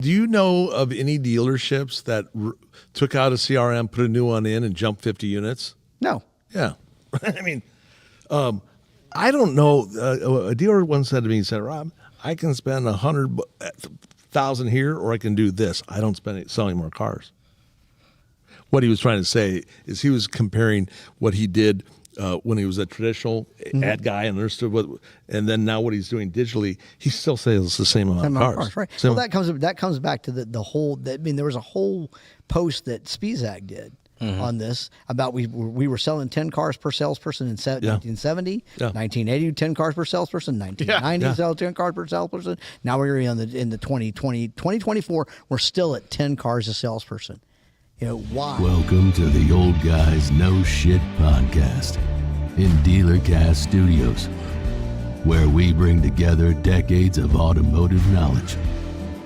Do you know of any dealerships that took out a CRM, put a new one in, and jumped 50 units? No. Yeah. I mean, I don't know. A dealer once said to me, he said, Rob, I can spend $100,000 here, or I can do this. I don't spend it selling more cars. What he was trying to say is he was comparing what he did when he was a traditional ad guy and understood what, and then now what he's doing digitally, he still sells the same amount of cars. Right. So, well, that comes back to the whole. I mean, there was a whole post that Spizak did on this about we were selling 10 cars per salesperson in 1970, 1980, 10 cars per salesperson, 1990, sell 10 cars per salesperson. Now we're in the 2024, we're still at 10 cars a salesperson. You know, why? Welcome to the Old Guys No Shit podcast in Dealercast Studios, where we bring together decades of automotive knowledge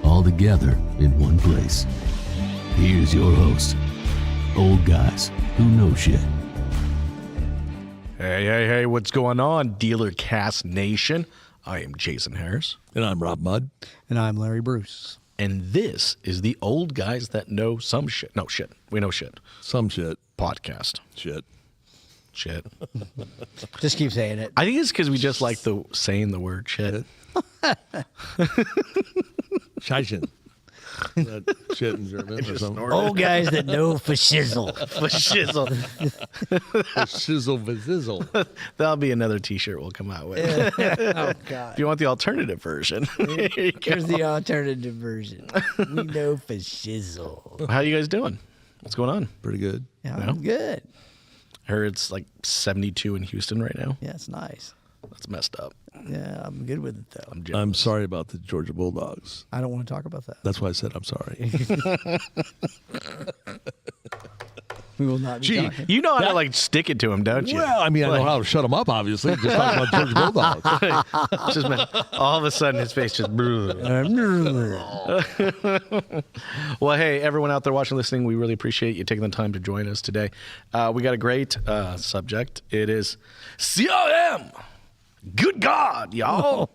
all together in one place. Here's your host, Old Guys Who Know Shit. Hey, what's going on, Dealercast Nation? I am Jason Harris. and I'm Rob Mudd. And I'm Larry Bruce. And this is the Old Guys That Know Some Shit. No, shit. We know shit. Some shit. Podcast. Shit. Just keep saying it. I think it's because we just like saying the word shit. Scheichen. That shit in German or something. Old guys that know for shizzle. For shizzle. Shizzle vizzle. That'll be another t-shirt we'll come out with. Oh, If God. you want the alternative version. Here's the alternative version. We know for shizzle. How you guys doing? What's going on? Pretty good. Yeah, I'm good. I heard it's like 72 in Houston right now. Yeah, it's nice. That's messed up. Yeah, I'm good with it, though. I'm jealous. I'm sorry about the Georgia Bulldogs. I don't want to talk about that. That's why I said I'm sorry. We will not be Gee, talking. you know how to like stick it to him, don't you? Well, I mean, I know how to shut them up, obviously. Just talking about Georgia Bulldogs. Just all of a sudden his face just. Well, hey, everyone out there watching, listening, we really appreciate you taking the time to join us today. We got a great subject. It is CRM. Good God, y'all.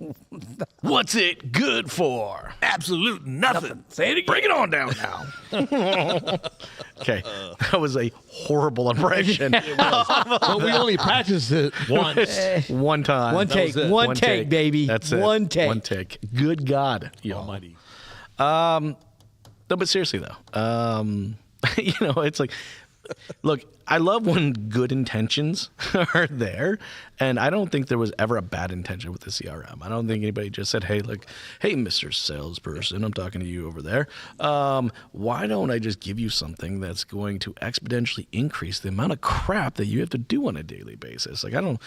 What's it good for? Absolute nothing. Say it again. Bring it on down now. Okay, that was a horrible impression. But we only practiced it once. One time. One take. was it. One take, baby. That's it. One take. One take. Good God, y'all. Almighty. No, but seriously though, it's like, look, I love when good intentions are there, and I don't think there was ever a bad intention with the CRM. I don't think anybody just said, hey, Mr. Salesperson, I'm talking to you over there. Why don't I just give you something that's going to exponentially increase the amount of crap that you have to do on a daily basis? Like, I don't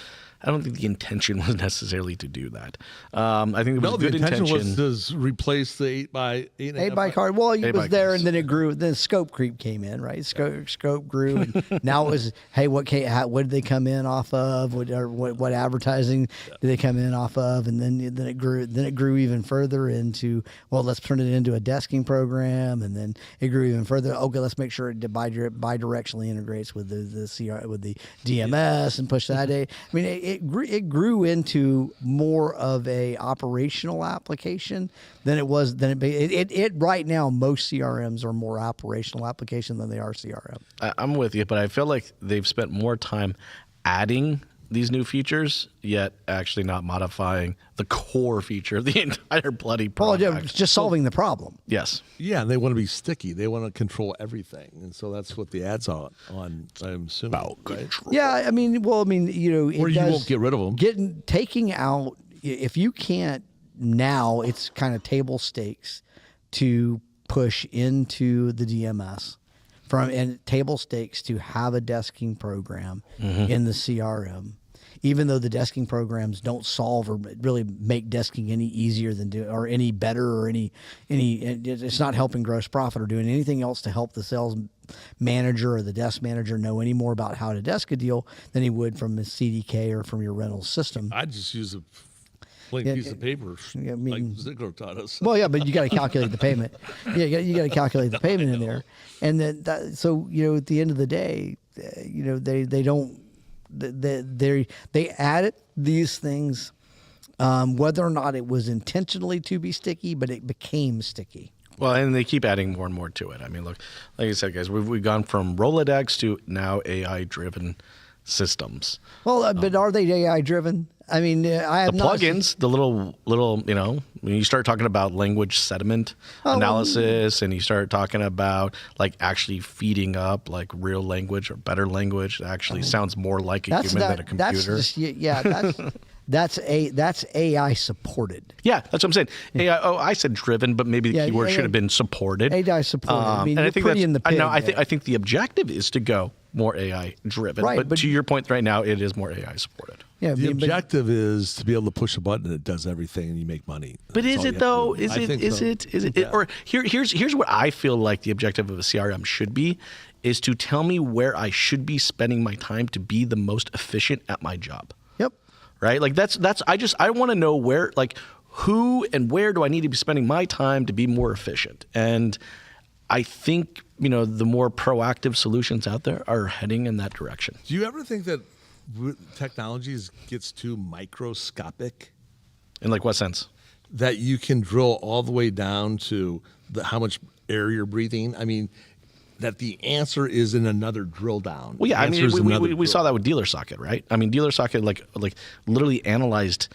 think the intention was necessarily to do that. I think it was good the intention intention. was to replace the 8x8. 8x card. Well, it was 8x there, cards. and then it grew. Then scope creep came in, right? Scope grew, and now it was, hey, what did they come in off of? What advertising did they come in off of? And then it grew. Then it grew even further into, well, let's turn it into a desking program, and then it grew even further. Okay, let's make sure it bidirectionally integrates with the CR with the DMS and push that. I mean, it grew into more of a operational application than it was. It right now, most CRMs are more operational application than they are CRM. I'm with you, but I feel like they've spent more time adding these new features, yet actually not modifying the core feature of the entire bloody Well, product. yeah, just solving the problem. Yes. Yeah, and they want to be sticky. They want to control everything, and so that's what the ads are on. I'm assuming. Right? Yeah, I mean, it Or you does, won't get rid of them. Taking out, if you can't now, it's kind of table stakes to push into the DMS and table stakes to have a desking program in the CRM. Even though the desking programs don't solve or really make desking any easier or any better or it's not helping gross profit or doing anything else to help the sales manager or the desk manager know any more about how to desk a deal than he would from a CDK or from your rental system. I just use a plain piece of paper, like Ziegler taught us. Well, yeah, but you got to calculate the payment. Yeah, you got to calculate the payment in there, and then so at the end of the day, they don't. They added these things, whether or not it was intentionally to be sticky, but it became sticky. Well, and they keep adding more and more to it. I mean, look, like I said, guys, we've gone from Rolodex to now AI-driven systems. Well, but are they AI driven? I mean, I have The not plugins, the little, when you start talking about language sediment analysis, and you start talking about like actually feeding up like real language or better language that actually sounds more like a human than a computer. That's AI supported. Yeah, that's what I'm saying. AI. Oh, I said driven, but maybe the keyword should have been supported. AI supported. I mean, and you're I think pretty that's, in the pig. I think the objective is to go more AI driven. Right, but but to your point, right now it is more AI supported. Yeah, The objective is to be able to push a button and it does everything and you make money. But is it though? Is it? Yeah. Or here's what I feel like the objective of a CRM should be, is to tell me where I should be spending my time to be the most efficient at my job. Yep. Right? Like I want to know where, like, who and where do I need to be spending my time to be more efficient? And I think, the more proactive solutions out there are heading in that direction. Do you ever think that technology gets too microscopic? In like what sense? That you can drill all the way down to how much air you're breathing? I mean, that the answer is in another drill down. Well, yeah, I mean, we saw that with DealerSocket, right? I mean, DealerSocket like literally analyzed,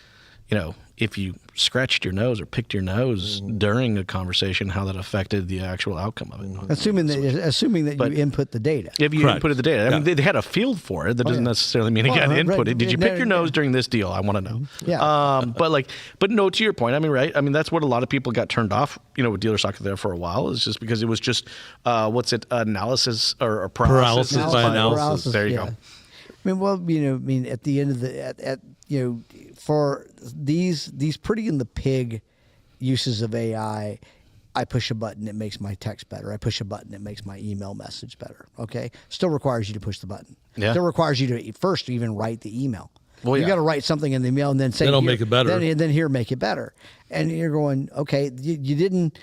if you scratched your nose or picked your nose during a conversation, how that affected the actual outcome of it. Assuming that you input the data. If you Correct. inputted the data. I mean, they had a field for it. That doesn't necessarily mean it got inputted. Did you pick your nose during this deal? I want to know. Yeah. But no, to your point, I mean, right? I mean, that's what a lot of people got turned off, with DealerSocket there for a while. It's just because it was just, analysis or paralysis by analysis. There you go. I mean, well, at the end of for these pretty in the pig uses of AI, I push a button, it makes my text better. I push a button, it makes my email message better. Okay, still requires you to push the button. Yeah. Still requires you to first even write the email. Well, you yeah. got to write something in the email and then say, Then I'll here, make it better. Then here, make it better. And you're going, okay, you didn't.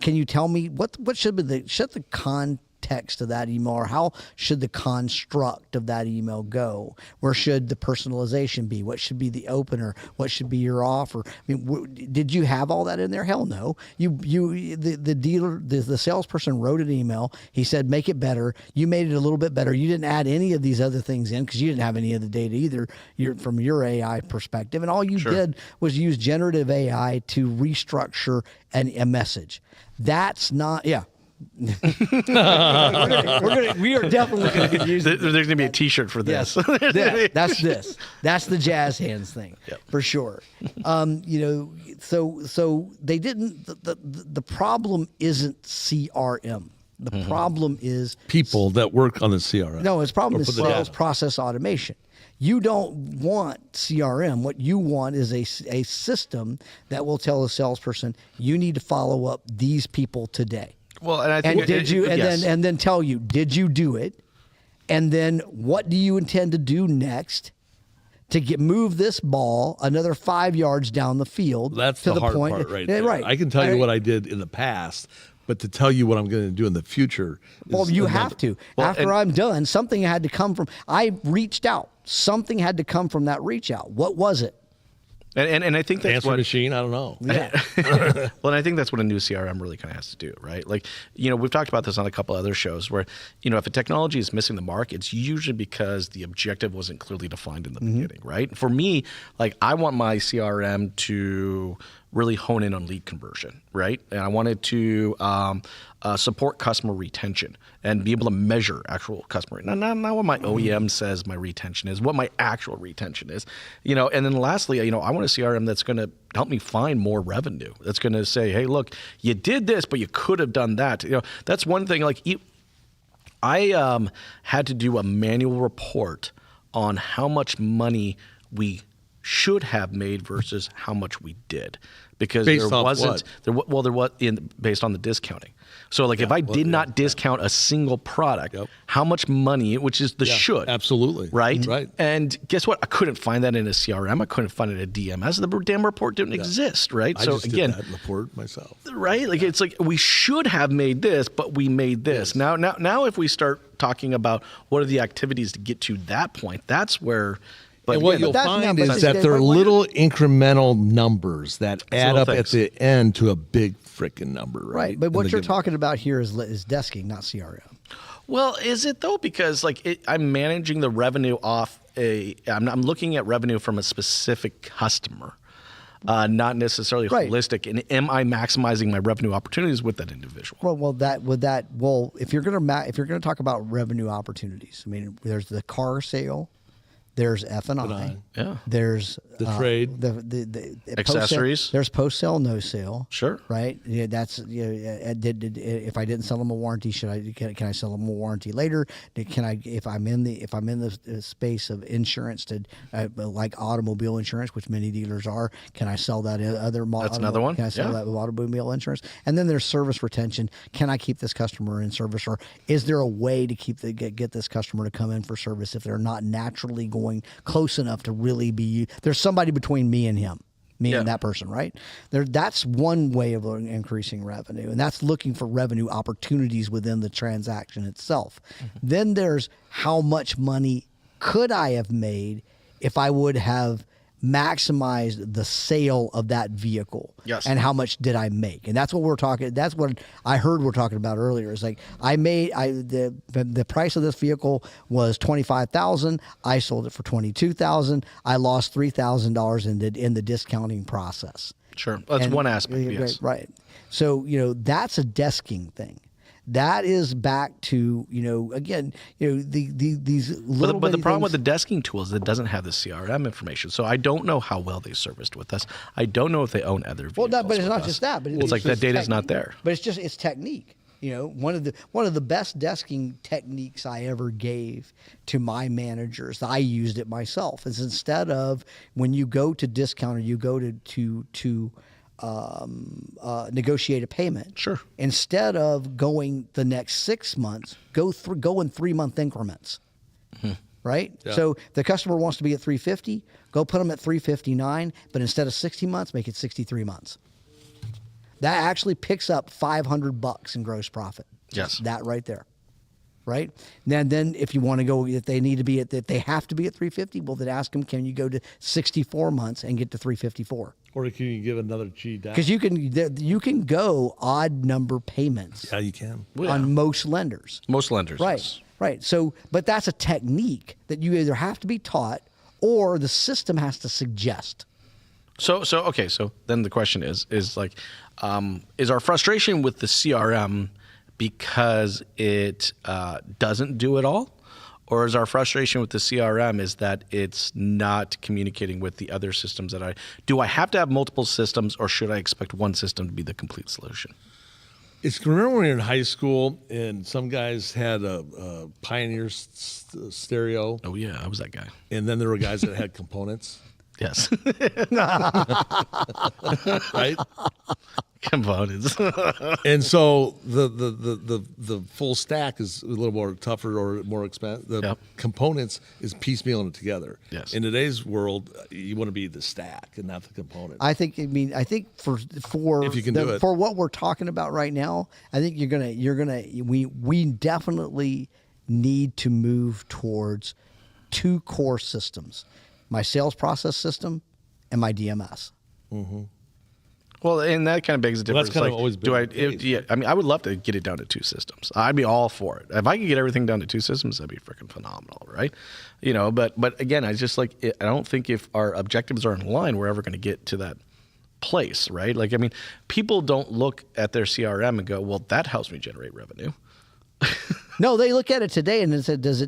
Can you tell me what should be the context of that email, or how should the construct of that email go? Where should the personalization be? What should be the opener? What should be your offer? I mean, did you have all that in there? Hell no. The salesperson wrote an email. He said, make it better. You made it a little bit better. You didn't add any of these other things in because you didn't have any of the data either. From your AI perspective, and all you did was use generative AI to restructure a message. That's not, yeah. we are definitely going to use There's going to be a T-shirt for this. Yes. That's this. That's the jazz hands thing for sure. So they didn't. The problem isn't CRM. The problem is people that work on the CRM. No, its problem is sales process automation. You don't want CRM. What you want is a system that will tell a salesperson, you need to follow up these people today. Well, and I think then tell you, did you do it? And then what do you intend to do next to move this ball another 5 yards down the field? That's to the hard point, part right there. Right. I can tell you what I did in the past, but to tell you what I'm going to do in the future is well, you have to. Well, After I'm done, something had to come from. I reached out. Something had to come from that reach out. What was it? And I think that's answer what machine. I don't know. Yeah. Well, and I think that's what a new CRM really kind of has to do, right? Like, we've talked about this on a couple other shows where, if a technology is missing the mark, it's usually because the objective wasn't clearly defined in the beginning, right? For me, like, I want my CRM to really hone in on lead conversion, right? And I wanted to support customer retention and be able to measure actual customer. Not what my OEM says my retention is, what my actual retention is, And then lastly, I want a CRM that's going to help me find more revenue. That's going to say, hey, look, you did this, but you could have done that. That's one thing. Like, I had to do a manual report on how much money we should have made versus how much we did, because Based there off wasn't what? there was based on the discounting. So like if I did not discount a single product, how much money, which is the should, absolutely right? Right. And guess what? I couldn't find that in a CRM. I couldn't find it in a DMS. The damn report didn't exist, right? I so just again, did that report myself. right? Like it's like we should have made this, but we made this. Now, if we start talking about what are the activities to get to that point, that's where But And what again, you'll that's find not- but is that they- there are but when- little incremental numbers that add little up at things. the end to a big freaking number, right? Right, but And what they you're give- talking about here is desking, not CRM. well, is it though? Because I'm managing the revenue off I'm looking at revenue from a specific customer, not necessarily Right. holistic. And am I maximizing my revenue opportunities with that individual? Well, if you're gonna talk about revenue opportunities, I mean, there's the car sale, there's F&I, Yeah. there's The trade. the Accessories. There's post sale, no sale. Sure. Right. Yeah, that's if I didn't sell them a warranty, can I sell them a warranty later? Can I if I'm in the space of insurance to like automobile insurance, which many dealers are, can I sell that other model? That's another one. Can I sell Yeah. that automobile insurance? And then there's service retention. Can I keep this customer in service, or is there a way to get this customer to come in for service if they're not naturally going close enough to really be? There's somebody between me and him. Me Yeah. and that person, right? That's one way of increasing revenue, and that's looking for revenue opportunities within the transaction itself. Then there's how much money could I have made if I would have maximized the sale of that vehicle. Yes. And how much did I make? And that's what we're talking. That's what I heard we're talking about earlier. It's like the price of this vehicle was $25,000. I sold it for $22,000. I lost $3,000 in the discounting process. Sure. That's And- one aspect. Yes. Right. So, that's a desking thing. That is back to, again, these little. But the bitty problem with things- the desking tool is it doesn't have the CRM information. So I don't know how well they serviced with us. I don't know if they own other vehicles. Well, but it's with not us. just that. But It's like that just data's not technique. there. But it's technique. One of the best desking techniques I ever gave to my managers, I used it myself, is instead of when you go to discount or you go to negotiate a payment. Sure. Instead of going the next 6 months, go in 3-month increments. Right. Yeah. So the customer wants to be at 350, go put them at 359, but instead of 60 months, make it 63 months. That actually picks up $500 in gross profit. Yes. That right there. Right. Then if you want to go, if they have to be at 350, well, then ask them, can you go to 64 months and get to 354? Or can you give another G down? Because you can go odd number payments Yeah, you can. on most lenders. Most lenders. Right. yes. Right. So, but that's a technique that you either have to be taught or the system has to suggest. So okay. So then the question is like, is our frustration with the CRM because it doesn't do it all, or is our frustration with the CRM is that it's not communicating with the other systems that do I have to have multiple systems, or should I expect one system to be the complete solution? Remember when we were in high school and some guys had a Pioneer stereo, Oh yeah, I was that guy. and then there were guys that had components, Yes. right? Components. And so the full stack is a little more tougher or more expensive. The Yep. components is piecemealing it together. Yes. In today's world, you want to be the stack and not the component. I think for If you can do it. for what we're talking about right now, I think we definitely need to move towards two core systems: my sales process system and my DMS. Well, and that kind of begs the Well, difference. that's kind of always been the case. Yeah, I mean, I would love to get it down to two systems. I'd be all for it. If I could get everything down to two systems, that'd be freaking phenomenal, right? But again, I just I don't think if our objectives are in line, we're ever going to get to that place, right? Like, I mean, people don't look at their CRM and go, well, that helps me generate revenue. No, they look at it today and they said, does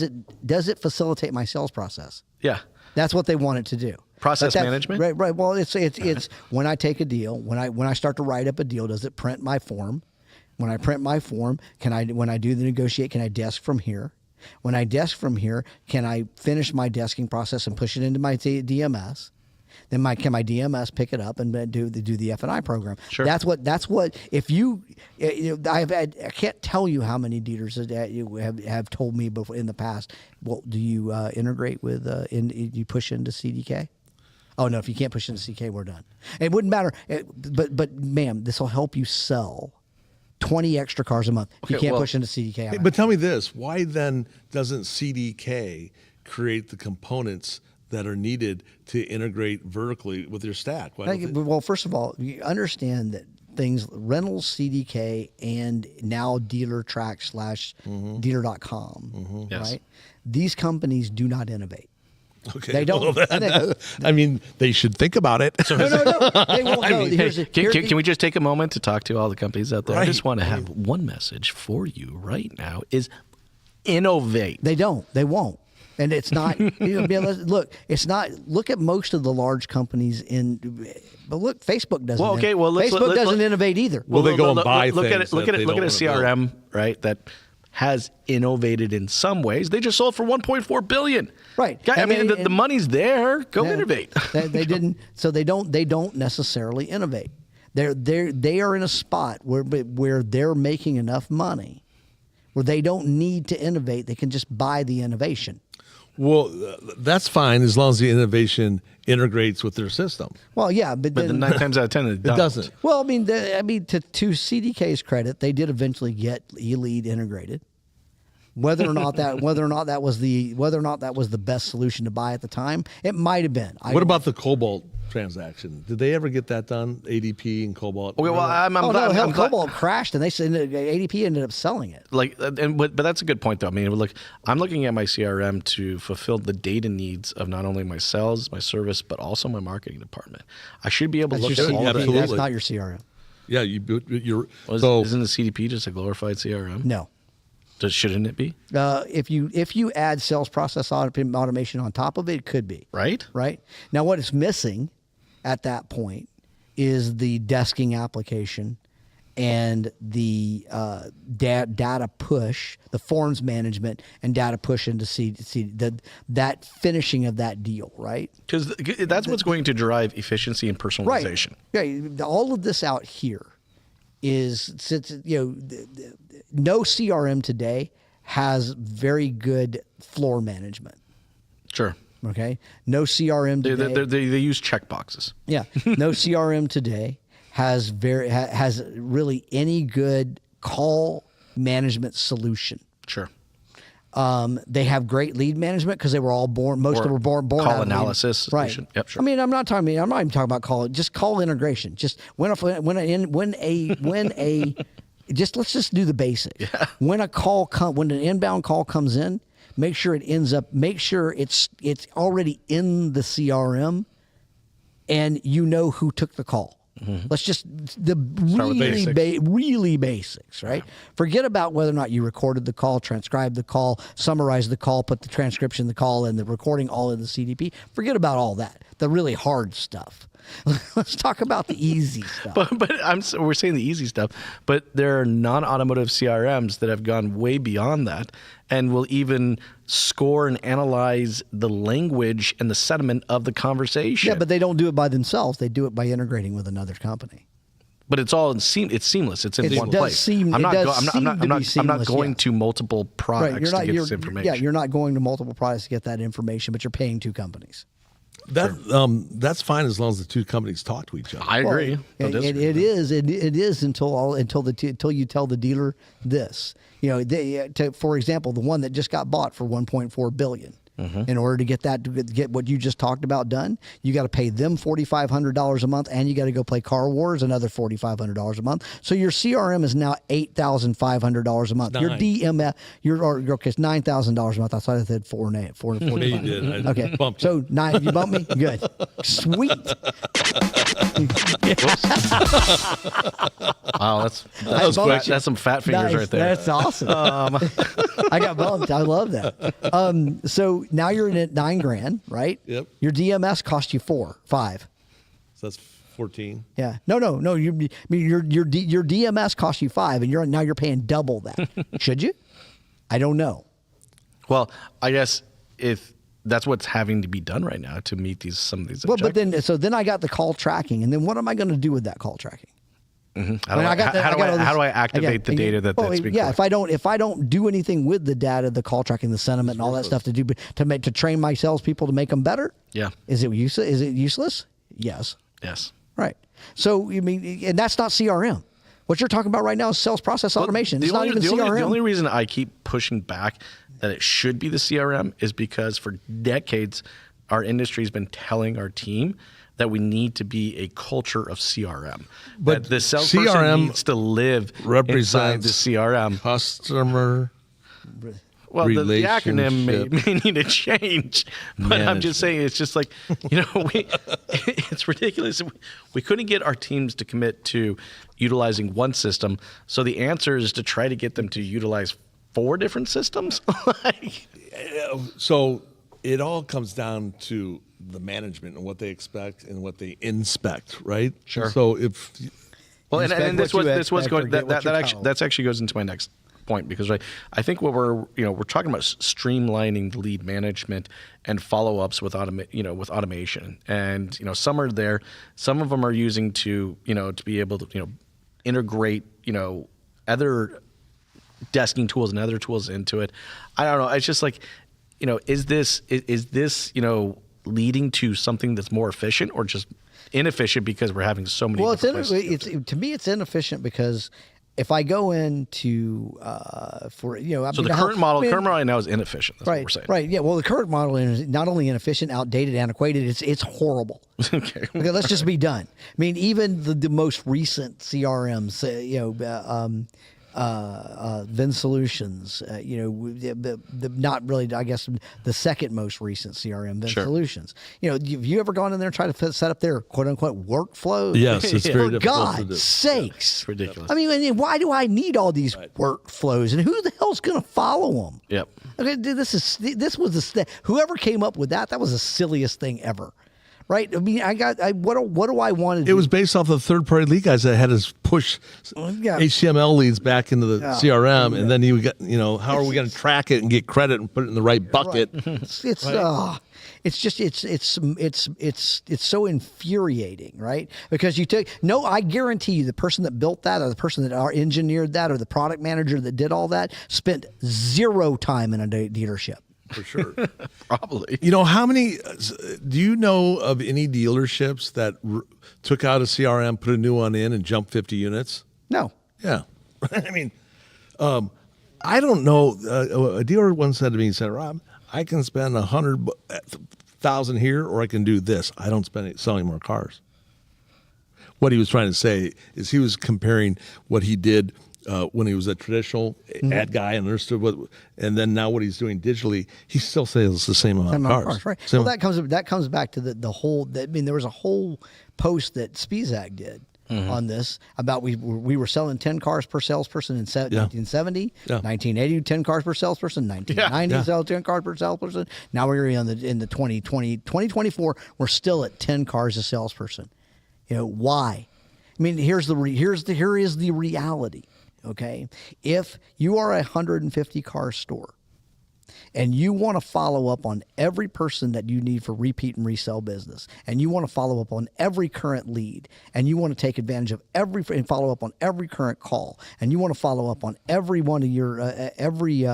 it facilitate my sales process? Yeah. That's what they want it to do. Process But that's- management? Right. Well, it's when I take a deal, when I start to write up a deal, does it print my form? When I print my form, when I do the negotiate, can I desk from here? When I desk from here, can I finish my desking process and push it into my DMS? Then can my DMS pick it up and do the F&I program? Sure. That's what if you I can't tell you how many dealers that you have told me before in the past. Well, do you integrate with you push into CDK? Oh no, if you can't push into CK, we're done. It wouldn't matter. But ma'am, this will help you sell 20 extra cars a month. If you Okay, can't well- push into CDK. But tell me this: why then doesn't CDK create the components that are needed to integrate vertically with your stack? Why don't they- Well, first of all, you understand that things Rentals CDK and now DealerTrack / Yes. right? These companies do not innovate. Okay, They don't. I mean, they should think about it. No, they won't. No, Can we just take a moment to talk to all the companies out there? I Right. just want to have one message for you right now: is innovate. They don't. They won't. And it's not. Look, it's not. Look at most of the large companies but look, Facebook doesn't. Well, okay, well, Facebook doesn't innovate either. Well, they go and buy look at things it. Look that at it. they Look at a don't wanna CRM, right? That has innovated in some ways. They just sold for $1.4 billion. Right. I mean, the and- money's there. Go Yeah. innovate. They didn't. So they don't necessarily innovate. They are in a spot where they're making enough money where they don't need to innovate. They can just buy the innovation. Well, that's fine as long as the innovation integrates with their system. Well, yeah, but But then, 9 times out of 10, it doesn't. well, I mean, to CDK's credit, they did eventually get eLead integrated. Whether or not that was the best solution to buy at the time, it might have been. What about the Cobalt transaction? Did they ever get that done? ADP and Cobalt. Okay, well, I'm Oh glad. no! Hell, I'm glad- Cobalt crashed, and they said ADP ended up selling it. but that's a good point, though. I mean, look, I'm looking at my CRM to fulfill the data needs of not only my sales, my service, but also my marketing department. I should be able to That's look your at all of CDP. that. Absolutely. That's not your CRM. Yeah, you're. Isn't the CDP just a glorified CRM? No. Shouldn't it be? If you add sales process automation on top of it, it could be. Right? Right. Now, what is missing at that point is the desking application and the data push, the forms management and data push into that finishing of that deal, right? Because that's what's going to drive efficiency and personalization. Right. All of this out here is, no CRM today has very good floor management. Sure. Okay. No CRM today. They use check boxes. Yeah. No CRM today has really any good call management solution. Sure. They have great lead management because they were all born. Most of them were born call out of lead. analysis Right. solution. Yep, sure. I mean, I'm not even talking about call. Just call integration. Just let's just do the basics. Yeah. When an inbound call comes in, make sure it's already in the CRM, and you know who took the call. Mm-hmm. Let's just really basics, right? Yeah. Forget about whether or not you recorded the call, transcribed the call, summarized the call, put the transcription of the call and the recording all in the CDP. Forget about all that, the really hard stuff. Let's talk about the easy stuff. But we're saying the easy stuff, but there are non-automotive CRMs that have gone way beyond that and will even score and analyze the language and the sentiment of the conversation. Yeah, but they don't do it by themselves. They do it by integrating with another company. But it's seamless. It's in one place. I'm not going to multiple products to get this information. Yeah, you're not going to multiple products to get that information, but you're paying two companies. That's fine as long as the two companies talk to each other. I agree. It is until you tell the dealer this. For example, the one that just got bought for $1.4 billion. Mm-hmm. In order to get what you just talked about done, you got to pay them $4,500 a month, and you got to go play Car Wars another $4,500 a month. So your CRM is now $8,500 a month. Your DMF, it's $9,000 a month. I thought I said four. You did. Okay, bumped so 9. You bumped me. Good, sweet. Wow, that's some fat fingers right there. That's awesome. I got bumped. I love that. So now you're in at $9,000, right? Yep. Your DMS cost you $5,000. So that's 14. Yeah. No. Your DMS cost you $5,000, and you're paying double that. Should you? I don't know. Well, I guess if that's what's having to be done right now to meet some of these objectives. But then I got the call tracking, and then what am I going to do with that call tracking? Mm-hmm. How do I activate the data that's being collected? If I don't do anything with the data, the call tracking, the sentiment, and all that stuff to train my salespeople to make them better, yeah, is it useless? Yes. Right. So and that's not CRM. What you're talking about right now is sales process automation. It's not even CRM. The only reason I keep pushing back that it should be the CRM is because for decades our industry's been telling our team that we need to be a culture of CRM. But that the salesperson CRM needs to live inside the represents CRM. customer. Well, the acronym may relationship need to change, but I'm just saying it's just like, it's ridiculous. We couldn't get our teams to commit to utilizing one system, so the answer is to try to get them to utilize 4 different systems. So it all comes down to the management and what they expect and what they inspect, right? Sure. So if Well, and Inspect this what you was expect going or get what you're told. that's actually goes into my next point, because I think what we're talking about streamlining lead management and follow-ups with automation, and some are there, some of them are using to be able to integrate other desking tools and other tools into it. I don't know. It's just like is this leading to something that's more efficient or just inefficient because we're having so many. Well, to me it's inefficient because if I go into So the current model right now is inefficient. That's what we're saying. Right. Yeah. Well, the current model is not only inefficient, outdated, antiquated. It's horrible. Okay. Okay. Let's just be done. I mean, even the most recent CRMs, Vin Solutions, the not really, I guess, the second most recent CRM, Vin Sure. Solutions. Have you ever gone in there and tried to set up their quote unquote workflow? yes, it's very For difficult to do. God's sakes. It's ridiculous. I mean, why do I need all these workflows, and who the hell's going to follow them? Yep. Okay, whoever came up with that was the silliest thing ever, right? I mean, what do I want to do? It was based off the third-party lead guys that had us push yeah. HTML leads back into the CRM, and then you got, how are we going to track it and get credit and put it in the right bucket? It's so infuriating, right? Because I guarantee you the person that built that or the person that engineered that or the product manager that did all that spent 0 time in a dealership. For sure. Probably. How many, do you know of any dealerships that took out a CRM, put a new one in, and jumped 50 units? No. Yeah. I mean, I don't know. A dealer once said to me, he said, Rob, I can spend $100,000 here, or I can do this. I don't spend it selling more cars. What he was trying to say is he was comparing what he did when he was a traditional ad guy and understood and then now what he's doing digitally, he still sells the same amount of cars. Right. Same- Well, that comes back to the whole. I mean, there was a whole post that Spizak did on this about we were selling 10 cars per salesperson in 1970, 1980 10 cars per salesperson, 1990 sell 10 cars per salesperson. Now we're in the 2024. We're still at 10 cars a salesperson. Why? I mean, here is the reality. Okay, if you are a 150 car store and you want to follow up on every person that you need for repeat and resell business, and you want to follow up on every current lead, and you want to take advantage of and follow up on every current call, and you want to follow up on every one of your every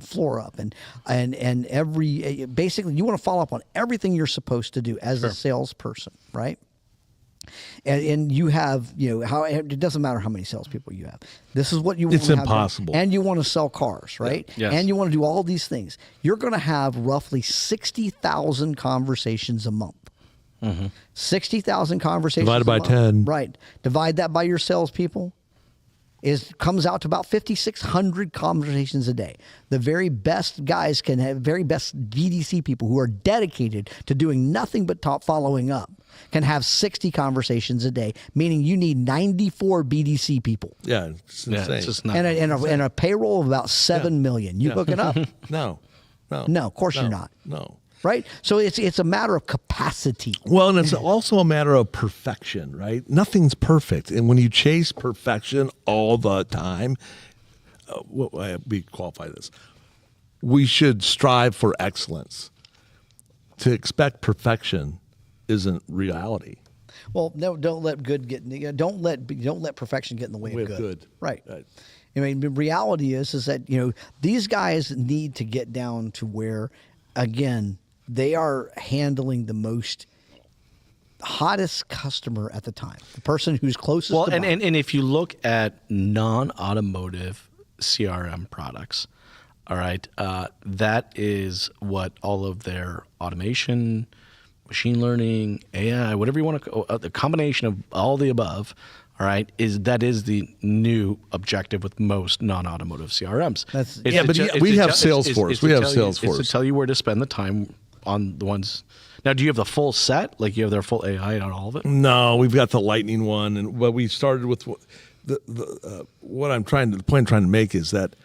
floor up and every basically you want to follow up on everything you're supposed to do as a salesperson, right? And you have, it doesn't matter how many salespeople you have. This is what you want It's to have. impossible. And you want to sell cars, right? Yes. And you want to do all these things. You're going to have roughly 60,000 conversations a month. 60,000 conversations Divided by a month. 10. Right. Divide that by your salespeople. Comes out to about 5,600 conversations a day. The very best guys can have very best BDC people who are dedicated to doing nothing but following up can have 60 conversations a day, meaning you need 94 BDC people. Yeah, it's insane. It's just not. And a payroll of about 7 million. You hook it up? No, No, of course you're not. No. Right? So it's a matter of capacity. Well, and it's also a matter of perfection, right? Nothing's perfect. And when you chase perfection all the time, we qualify this. We should strive for excellence. To expect perfection isn't reality. Well, no, don't let perfection get in the way of good. Right. I mean, the reality is that these guys need to get down to where, again, they are handling the most hottest customer at the time, the person who's closest. Well, to and if you look at non-automotive CRM products, All right. That is what all of their automation, machine learning, AI, whatever you want to, the combination of all the above, all right, that is the new objective with most non-automotive CRMs. We have Salesforce. We have Salesforce. It's to tell you where to spend the time on the ones. Now, do you have the full set? Like you have their full AI on all of it? No, we've got the Lightning one, and what we started with the point I'm trying to make is that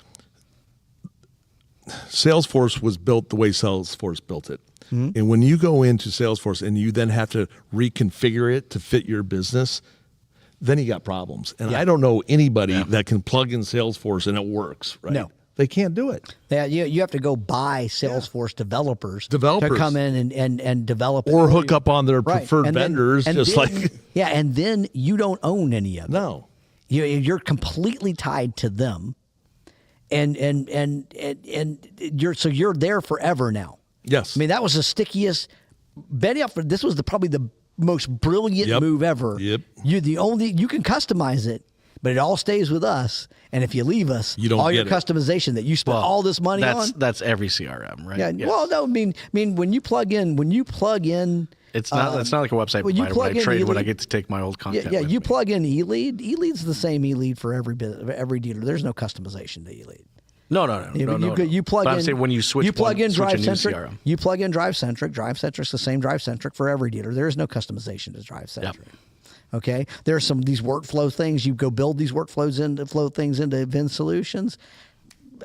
Salesforce was built the way Salesforce built it. Mm-hmm. And when you go into Salesforce and you then have to reconfigure it to fit your business, then you got problems. And I don't know anybody that can plug in Salesforce and it works, right? No. They can't do it. Yeah, you have to go buy Salesforce developers to come in and develop it. Or hook up on their preferred vendors, and then you don't own any of it. No. You're completely tied to them. And you're there forever now. Yes. I mean, that was the stickiest. This was probably the most brilliant move ever. Yep. You can customize it, but it all stays with us. And if you leave us, you don't all get your customization that you spent all this money on. That's every CRM, right? Yeah. Yes. Well, no, I mean when you plug in. It's not like a website provider when I trade when I get to take my old content. Yeah, you plug in eLead. eLead's the same eLead for every dealer. There's no customization to eLead. No. You plug in. I'm saying when you switch, you plug in DriveCentric. DriveCentric. You plug in DriveCentric. DriveCentric's the same DriveCentric for every dealer. There is no customization to DriveCentric. Yep. Okay, there are these workflow things. You go build these workflows into Vin Solutions.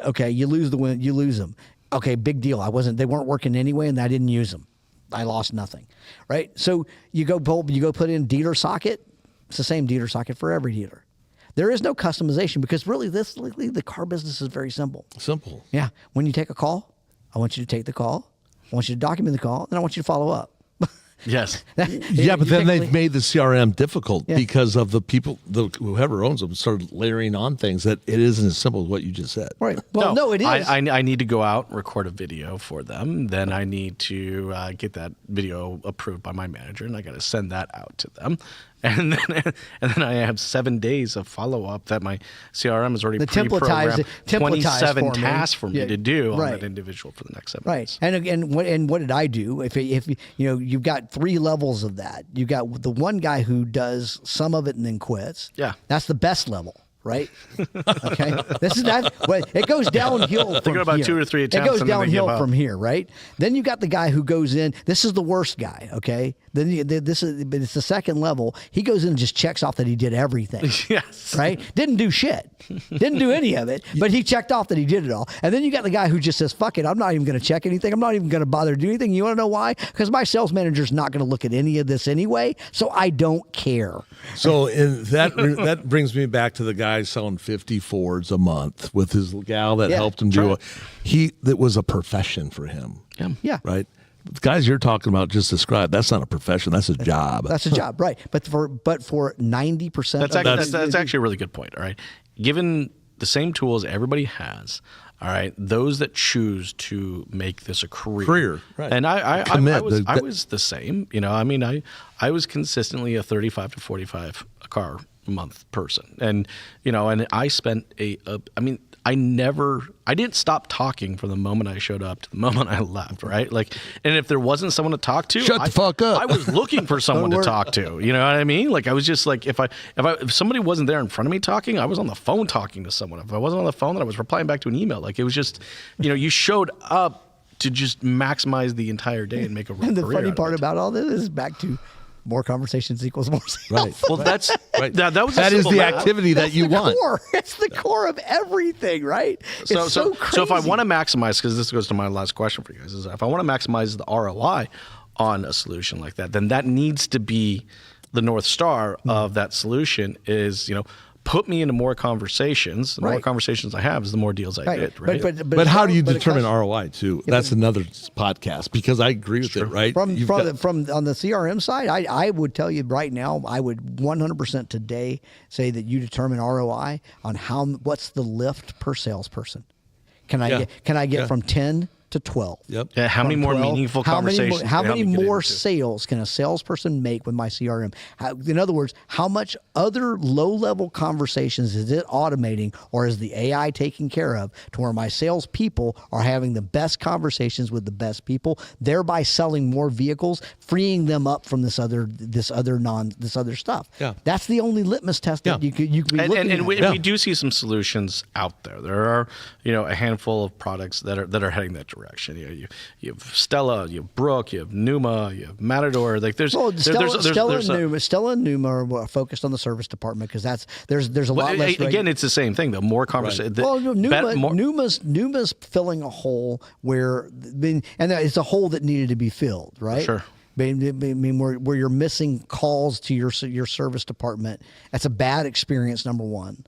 Okay, you lose them. Okay, big deal. They weren't working anyway, and I didn't use them. I lost nothing, right? So you go put in dealer socket. It's the same dealer socket for every dealer. There is no customization because really the car business is very simple. Simple. Yeah. When you take a call, I want you to take the call. I want you to document the call, and I want you to follow up. Yes. But then they've made the CRM difficult because of the people, whoever owns them, started layering on things that it isn't as simple as what you just said. Right. Well, no, it is. I need to go out and record a video for them. Then I need to get that video approved by my manager, and I got to send that out to them. And then I have 7 days of follow up that my CRM has already pre-programmed 27 tasks for me to do on that individual for the next 7 days. And what did I do? If you've got 3 levels of that. You got the one guy who does some of it and then quits. Yeah, that's the best level. Right. Okay. This is that. Well, it goes downhill. Think about here. 2 or 3 attempts. It goes downhill from here. Right. Then you got the guy who goes in. This is the worst guy. Okay. Then it's the second level. He goes in and just checks off that he did everything. Yes. Right. Didn't do shit. Didn't do any of it. But he checked off that he did it all. And then you got the guy who just says, "Fuck it. I'm not even going to check anything. I'm not even going to bother to do anything." You want to know why? Because my sales manager's not going to look at any of this anyway. So I don't care. So that brings me back to the guy selling 50 Fords a month with his gal that helped him do it. That was a profession for him. Yeah. Right. The guys you're talking about just described, that's not a profession. That's a job. That's a job, right? But for 90%, that's actually a really good point. All right, given the same tools everybody has, all right, those that choose to make this a career, right? And I was the same. I mean, I was consistently a 35 to 45 car a month person, and and I spent I didn't stop talking from the moment I showed up to the moment I left, right? Like, and if there wasn't someone to talk to, shut the fuck up. I was looking for someone to talk to. You know what I mean? Like, I was just like, if somebody wasn't there in front of me talking, I was on the phone talking to someone. If I wasn't on the phone, then I was replying back to an email. Like, it was just, you showed up to just maximize the entire day and make a real And the career funny out part of it. about all this is back to more conversations equals more sales. Right. Well, that's right. That is the activity that you want. Core. It's the core of everything, right? It's so crazy. So if I want to maximize, because this goes to my last question for you guys, is if I want to maximize the ROI on a solution like that, then that needs to be the North Star of that solution is, put me into more conversations. The more conversations I have is the more deals I get, right? But how do you determine ROI too? That's another podcast because I agree with it, right? From on the CRM side, I would tell you right now, I would 100% today say that you determine ROI on what's the lift per salesperson. Can I get from 10 to 12. Yep. Yeah, how many From more 12, meaningful how many conversations? more, how can many help you get more into? sales can a salesperson make with my CRM? In other words, how much other low-level conversations is it automating, or is the AI taking care of, to where my salespeople are having the best conversations with the best people, thereby selling more vehicles, freeing them up from this other stuff. Yeah. That's the only litmus test that Yeah. you could be looking at. We do see some solutions out there. There are, a handful of products that are heading that direction. You have Stella, you have Brook, you have Numa, you have Matador. Like Stella and Numa are focused on the service department, because there's a lot less. Again, it's the same thing. The more conversation. Well, Numa's filling a hole and it's a hole that needed to be filled, right? Sure. I mean, where you're missing calls to your service department. That's a bad experience. Number one.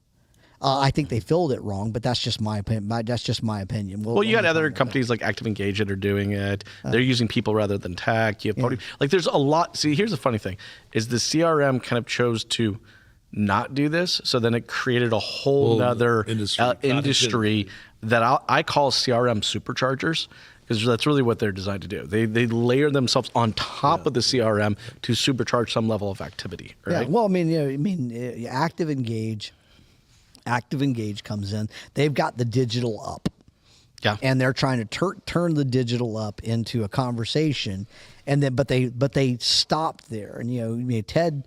I think they filled it wrong, but that's just my opinion. Well, you got other companies like Active Engage that are doing it. They're using people rather than tech. You have like there's a lot. See, here's the funny thing: is the CRM kind of chose to not do this, so then it created a whole other industry that I call CRM superchargers. Because that's really what they're designed to do. They layer themselves on top of the CRM to supercharge some level of activity. Right? Yeah. Well, I mean, Active Engage comes in. They've got the digital up. Yeah. And they're trying to turn the digital up into a conversation, but they stopped there. And Ted.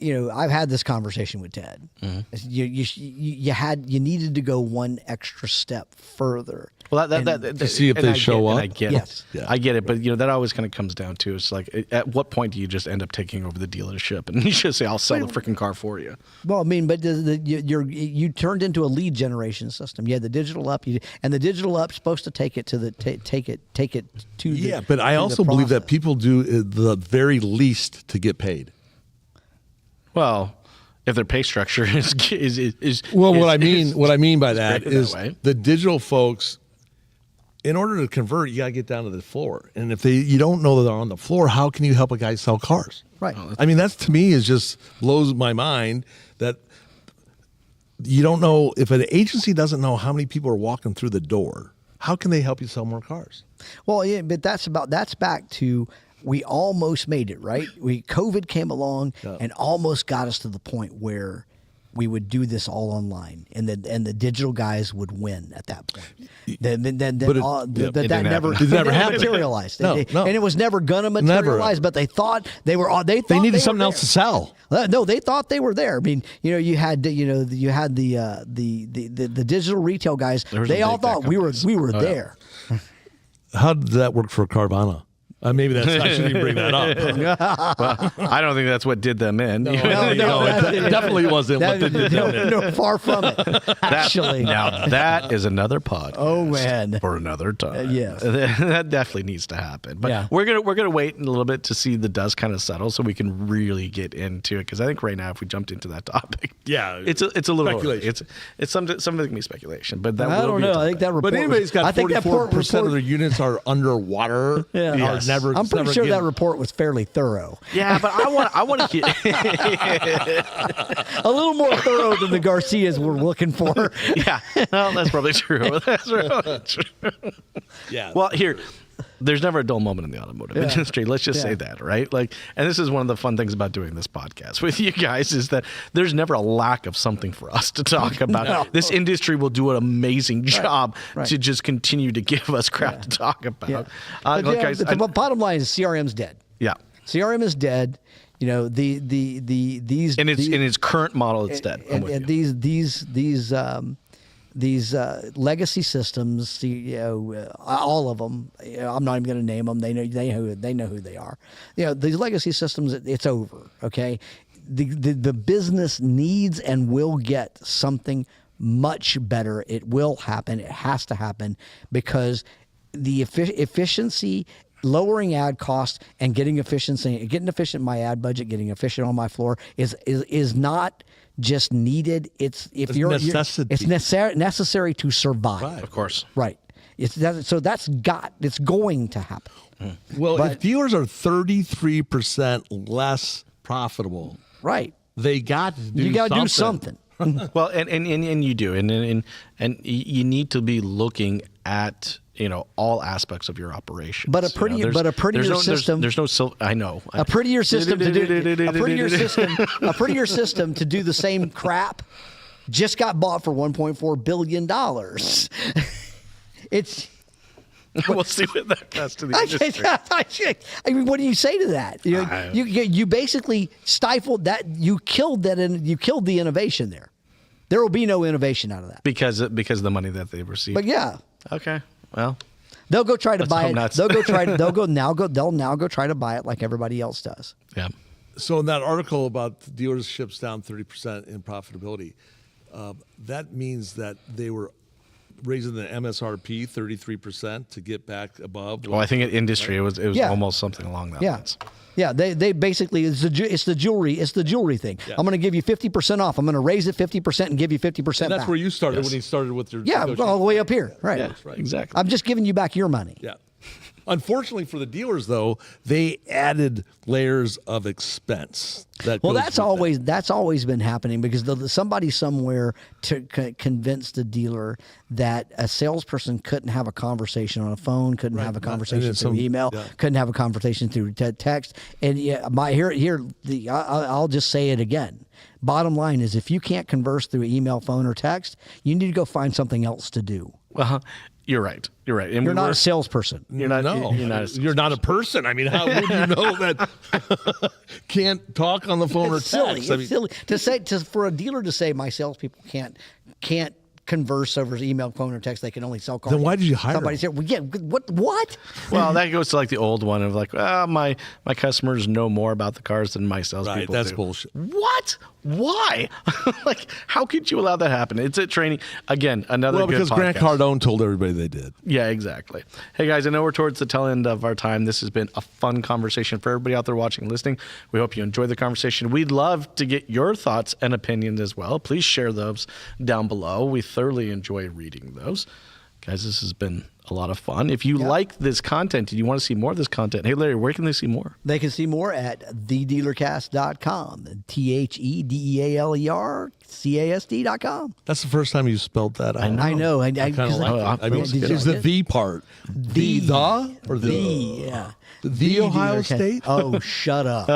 I've had this conversation with Ted. Mm-hmm. You needed to go one extra step further. Well, to see if they show up. I get Yes. it. Yeah. I get it. But that always kind of comes down to, it's like, at what point do you just end up taking over the dealership and you just say, "I'll sell the freaking car for you"? Well, I mean, but you turned into a lead generation system. You had the digital up, and the digital up's supposed to take it to the take it to. Yeah, but I also believe that people do the very least to get paid. Well, if their pay structure is what I mean by that is that way. The digital folks, in order to convert, you got to get down to the floor. And if you don't know that they're on the floor, how can you help a guy sell cars? Right. I mean, that's, to me, is just blows my mind that you don't know. If an agency doesn't know how many people are walking through the door, how can they help you sell more cars? Well, yeah, but that's back to, we almost made it, right? COVID came along and almost got us to the point where we would do this all online, and the digital guys would win at that point. That never materialized. No. And it was never gonna materialize. But they thought they needed something else to sell. No, they thought they were there. I mean, you had the digital retail guys. They all thought we were there. How did that work for Carvana? Maybe I shouldn't even bring that up. Well, I don't think that's what did them in. No, it definitely wasn't what did them in. No, far from it. Actually, now that is another podcast. Oh man, for another time. Yes, that definitely needs to happen. But we're gonna wait a little bit to see the dust kind of settle, so we can really get into it. Because I think right now, if we jumped into that topic, it's a little early. It's something that can be speculation. But that I don't know. I think that report. But anybody's got 44% of their units are underwater. Yeah. Yes. I'm pretty sure that report was fairly thorough. Yeah, but I want to get a little more thorough than the Garcias we're looking for. Yeah, well, that's probably true. That's probably true. Yeah. Well, here, there's never a dull moment in the automotive industry. Let's just say that, right? Like, and this is one of the fun things about doing this podcast with you guys, is that there's never a lack of something for us to talk about. No. This industry will do an amazing job to just continue to give us crap to talk about. Yeah. The bottom line is CRM's dead. Yeah. CRM is dead. These in its current model, it's dead. And these legacy systems, all of them. I'm not even going to name them. They know who they are. These legacy systems, it's over. Okay, the business needs and will get something much better. It will happen. It has to happen, because the efficiency, lowering ad costs, and getting efficient in my ad budget, getting efficient on my floor is not just needed. It's necessary to survive. Right. Of course. Right. It's going to happen. Well, if dealers are 33% less profitable, right, they got to do you got to do something. Well, and you do, and you need to be looking at all aspects of your operation. But a prettier system. There's no. I know. A prettier system to do a prettier system to do the same crap just got bought for $1.4 billion. It's. We'll see what that does to the industry. I mean, what do you say to that? You basically stifled that. You killed that, and you killed the innovation there. There will be no innovation out of that because of the money that they've received. But yeah, okay, well, they'll go try to buy it. nuts. They'll now go try to buy it like everybody else does. Yeah. So in that article about dealerships down 30% in profitability, that means that they were raising the MSRP 33% to get back above. Well, I think in industry it was almost something along that lines. Yeah, they basically it's the jewelry thing. Yeah. I'm going to give you 50% off. I'm going to raise it 50% and give you 50% And that's back. where you started when you started with your all the way up here, right? Yeah, right. Exactly. I'm just giving you back your money. Yeah. Unfortunately for the dealers, though, they added layers of expense. That's always been happening because somebody somewhere convinced the dealer that a salesperson couldn't have a conversation on a phone, couldn't have a conversation through email, couldn't have a conversation through text. And I'll just say it again. Bottom line is, if you can't converse through email, phone, or text, you need to go find something else to do. Well, you're right. You're right. And you're not a salesperson. You're not a person. I mean, how would you know that can't talk on the phone It's or text? silly. It's silly for a dealer to say my salespeople can't converse over email, phone, or text. They can only sell cars. Then why did you hire somebody? them? Said, well, yeah, what? Well, that goes to like the old one of like, my customers know more about the cars than my salespeople do. Right, that's bullshit. What? Why? Like, how could you allow that to happen? It's a training. Again, another good because podcast. Grant Cardone told everybody they did. Yeah, exactly. Hey, guys, I know we're towards the tail end of our time. This has been a fun conversation for everybody out there watching and listening. We hope you enjoyed the conversation. We'd love to get your thoughts and opinions as well. Please share those down below. We thoroughly enjoy reading those. Guys, this has been a lot of fun. If you like this content and you want to see more of this content, hey, Larry, where can they see more? They can see more at thedealercast.com. TheDealerCast.com. That's the first time you spelled that out. I know. I kind of like it. I mean, is the V part the or the? Yeah. The Ohio Dealercast. State? Oh, shut up.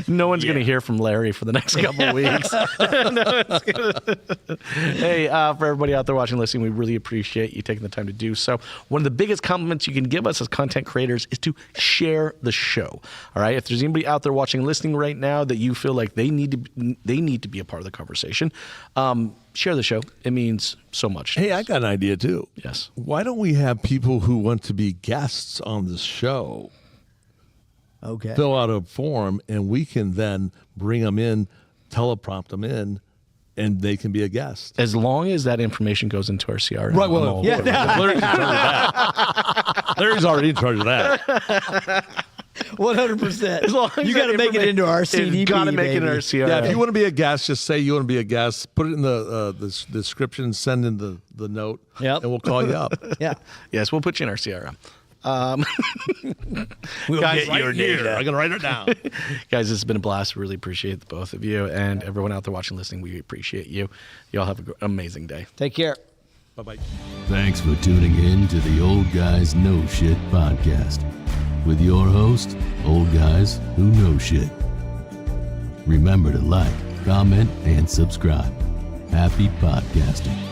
No one's going to hear from Larry for the next couple of weeks. Hey, for everybody out there watching and listening, we really appreciate you taking the time to do so. One of the biggest compliments you can give us as content creators is to share the show. All right? If there's anybody out there watching and listening right now that you feel like they need to be a part of the conversation, share the show. It means so much. Hey, I got an idea too. Yes. Why don't we have people who want to be guests on the show Okay. fill out a form, and we can then bring them in, teleprompt them in, and they can be a guest. As long as that information goes into our CRM. Right. Well, Larry's in charge of that. Larry's already in charge of that. 100%. As long as you got to make it into our CDP. Got to make it in baby. our CRM. Yeah, if you want to be a guest, just say you want to be a guest. Put it in the description. Send in the note. Yep. And we'll call you up. Yeah. Yes, we'll put you in our CRM. We'll Guys, get your data. I'm gonna write it down. Guys, this has been a blast. Really appreciate the both of you and everyone out there watching, listening. We appreciate you. Y'all have an amazing day. Take care. Bye-bye. Thanks for tuning in to the Old Guys Know Shit podcast with your host, Old Guys Who Know Shit. Remember to like, comment, and subscribe. Happy podcasting.